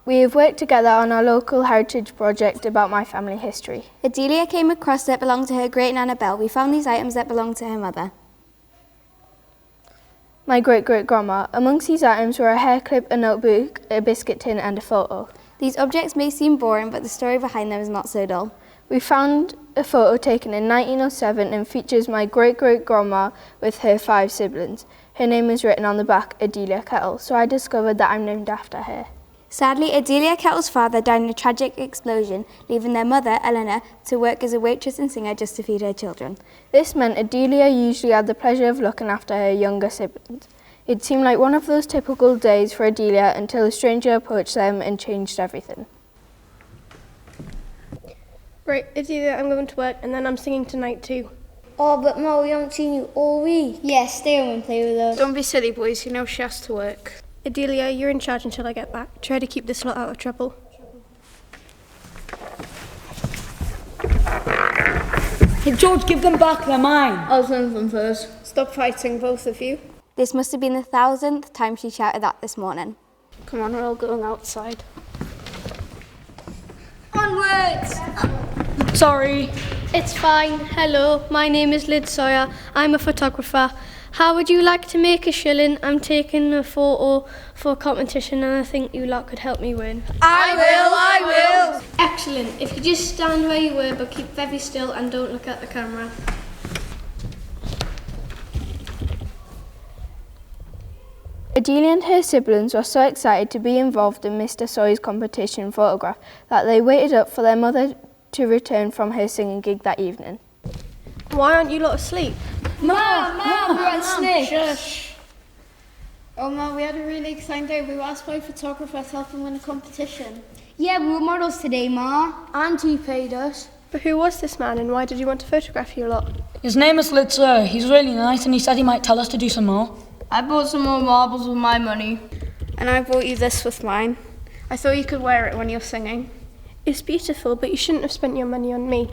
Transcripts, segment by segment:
We have worked together on our local heritage project about my family history. Adelia came across that belonged to her great-nana Belle. We found these items that belonged to her mother. My great-great-grandma. Amongst these items were a hair clip, a notebook, a biscuit tin and a photo. These objects may seem boring, but the story behind them is not so dull. We found a photo taken in 1907 and features my great-great-grandma with her 5 siblings. Her name is written on the back, Adelia Kettle, so I discovered that I'm named after her. Sadly, Adelia Kettle's father died in a tragic explosion, leaving their mother, Eleanor, to work as a waitress and singer just to feed her children. This meant Adelia usually had the pleasure of looking after her younger siblings. It seemed like one of those typical days for Adelia until a stranger approached them and changed everything. Right, Adelia, I'm going to work and then I'm singing tonight too. Oh, but Mo, we haven't seen you all week. Yeah, stay home and play with us. Don't be silly, boys. You know she has to work. Adelia, you're in charge until I get back. Try to keep this lot out of trouble. Hey, George, give them back. They're mine. I'll send them first. Stop fighting, both of you. This must have been the 1000th time she shouted that this morning. Come on, we're all going outside. Onwards! Sorry. It's fine. Hello, my name is Sawyer. I'm a photographer. How would you like to make a shilling? I'm taking a photo for a competition and I think you lot could help me win. I will! Excellent. If you just stand where you were but keep very still and don't look at the camera. Adelia and her siblings were so excited to be involved in Mr. Sawyer's competition photograph that they waited up for their mother to return from her singing gig that evening. Why aren't you lot asleep? Mom, we're on snakes. Shush. Oh, Mum, we had a really exciting day. We were asked by a photographer to help him win a competition. Yeah, we were models today, Ma. Auntie paid us. But who was this man and why did you want to photograph you lot? His name is Sawyer. He's really nice and he said he might tell us to do some more. I bought some more marbles with my money. And I bought you this with mine. I thought you could wear it when you're singing. It's beautiful, but you shouldn't have spent your money on me.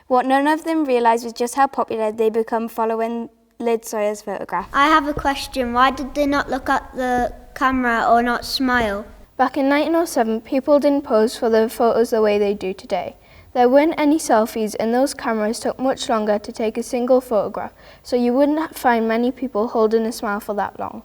What none of them realised was just how popular they'd become following Sawyer's photograph. I have a question. Why did they not look at the camera or not smile? Back in 1907, people didn't pose for the photos the way they do today. There weren't any selfies and those cameras took much longer to take a single photograph, so you wouldn't find many people holding a smile for that long.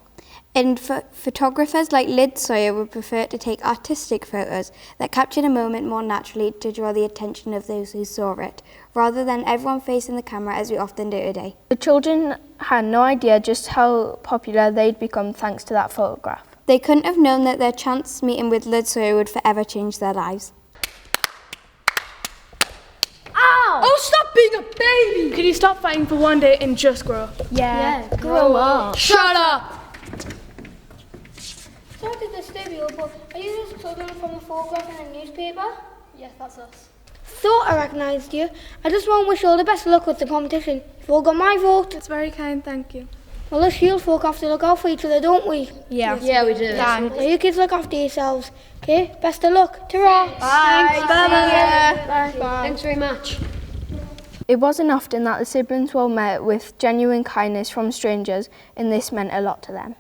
And photographers like Sawyer would prefer to take artistic photos that captured a moment more naturally to draw the attention of those who saw it, rather than everyone facing the camera as we often do today. The children had no idea just how popular they'd become thanks to that photograph. They couldn't have known that their chance meeting with Sawyer would forever change their lives. Ow! Oh, stop being a baby! Could you stop fighting for one day and just grow up? Yeah, grow up. Shut up! Sorry to disturb you, but are you those children from the photograph in the newspaper? Yes, that's us. Thought I recognised you. I just want to wish you all the best of luck with the competition. You've all got my vote. That's very kind, thank you. Well, us shield folk have to look out for each other, don't we? Yeah, we do. Now, you kids look after yourselves. Okay, best of luck. Ta-ra. Bye. Bye. Thanks very much. It wasn't often that the siblings were met with genuine kindness from strangers, and this meant a lot to them.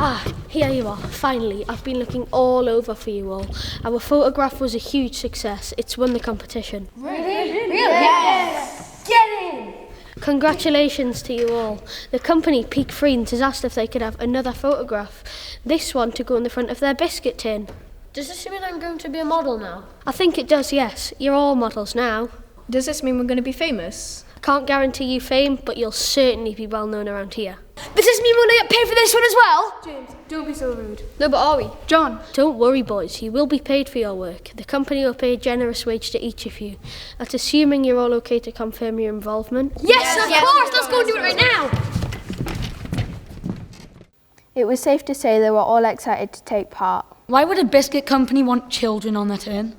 Ah, here you are. Finally, I've been looking all over for you all. Our photograph was a huge success. It's won the competition. Really? Yes. Get in. Congratulations to you all. The company, Peak Friends, has asked if they could have another photograph. This one to go in the front of their biscuit tin. Does this mean I'm going to be a model now? I think it does, yes. You're all models now. Does this mean we're going to be famous? Can't guarantee you fame, but you'll certainly be well known around here. Does this mean we're going to get paid for this one as well? James, don't be so rude. No, but are we? John. Don't worry, boys. You will be paid for your work. The company will pay a generous wage to each of you. That's assuming you're all okay to confirm your involvement. Yes, of course. Let's go and do it right now. It was safe to say they were all excited to take part. Why would a biscuit company want children on their tin?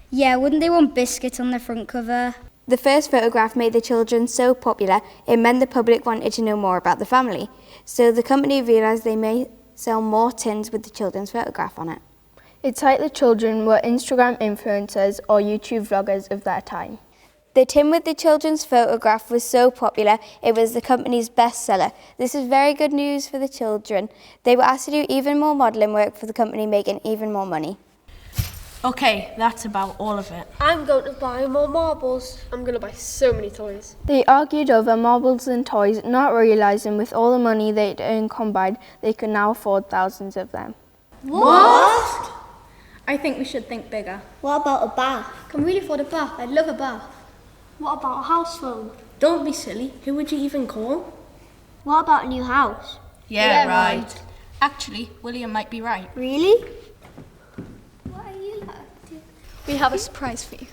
Yeah, wouldn't they want biscuits on the front cover? The first photograph made the children so popular, it meant the public wanted to know more about the family. So the company realised they may sell more tins with the children's photograph on it. It's like the children were Instagram influencers or YouTube vloggers of their time. The tin with the children's photograph was so popular, it was the company's bestseller. This was very good news for the children. They were asked to do even more modelling work for the company, making even more money. Okay, that's about all of it. I'm going to buy more marbles. I'm going to buy so many toys. They argued over marbles and toys, not realising with all the money they'd earned combined, they could now afford thousands of them. What? I think we should think bigger. What about a bath? Can we really afford a bath? I'd love a bath. What about a house phone? Don't be silly. Who would you even call? What about a new house? Yeah, right. Actually, William might be right. Really? We have a surprise for you.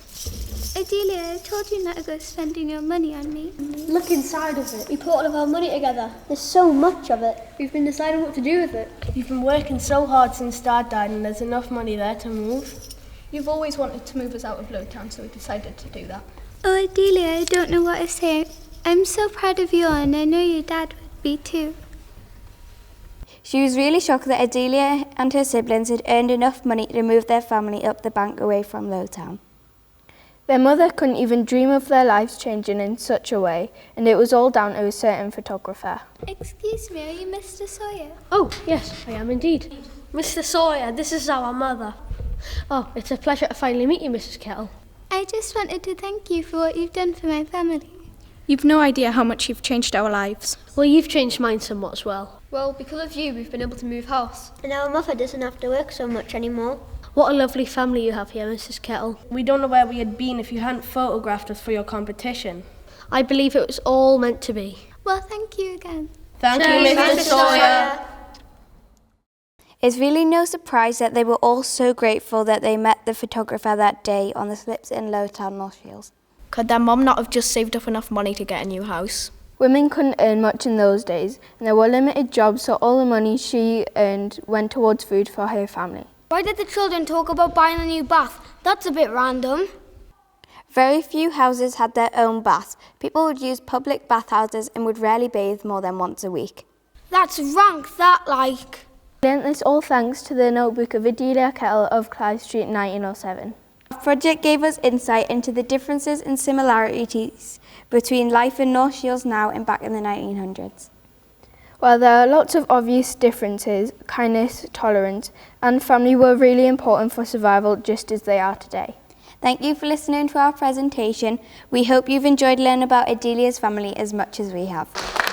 Adelia, I told you not to go spending your money on me. Look inside of it. We put all of our money together. There's so much of it. We've been deciding what to do with it. You've been working so hard since Dad died and there's enough money there to move. You've always wanted to move us out of Lowtown, so we decided to do that. Oh, Adelia, I don't know what to say. I'm so proud of you, and I know your dad would be too. She was really shocked that Adelia and her siblings had earned enough money to move their family up the bank away from Lowtown. Their mother couldn't even dream of their lives changing in such a way, and it was all down to a certain photographer. Excuse me, are you Mr. Sawyer? Oh, yes, I am indeed. Mr. Sawyer, this is our mother. Oh, it's a pleasure to finally meet you, Mrs. Kettle. I just wanted to thank you for what you've done for my family. You've no idea how much you've changed our lives. Well, you've changed mine somewhat as well. Well, because of you, we've been able to move house. And our mother doesn't have to work so much anymore. What a lovely family you have here, Mrs. Kettle. We don't know where we had been if you hadn't photographed us for your competition. I believe it was all meant to be. Well, thank you again. Thank you, Mr. Sawyer. It's really no surprise that they were all so grateful that they met the photographer that day on the slips in Lowtown, North Shields. Could their mum not have just saved up enough money to get a new house? Women couldn't earn much in those days, and there were limited jobs, so all the money she earned went towards food for her family. Why did the children talk about buying a new bath? That's a bit random. Very few houses had their own baths. People would use public bathhouses and would rarely bathe more than once a week. That's rank, that like. They learnt this all thanks to the notebook of Adelia Kettle of Clive Street, 1907. Our project gave us insight into the differences and similarities between life in North Shields now and back in the 1900s. While there are lots of obvious differences, kindness, tolerance, and family were really important for survival just as they are today. Thank you for listening to our presentation. We hope you've enjoyed learning about Adelia's family as much as we have.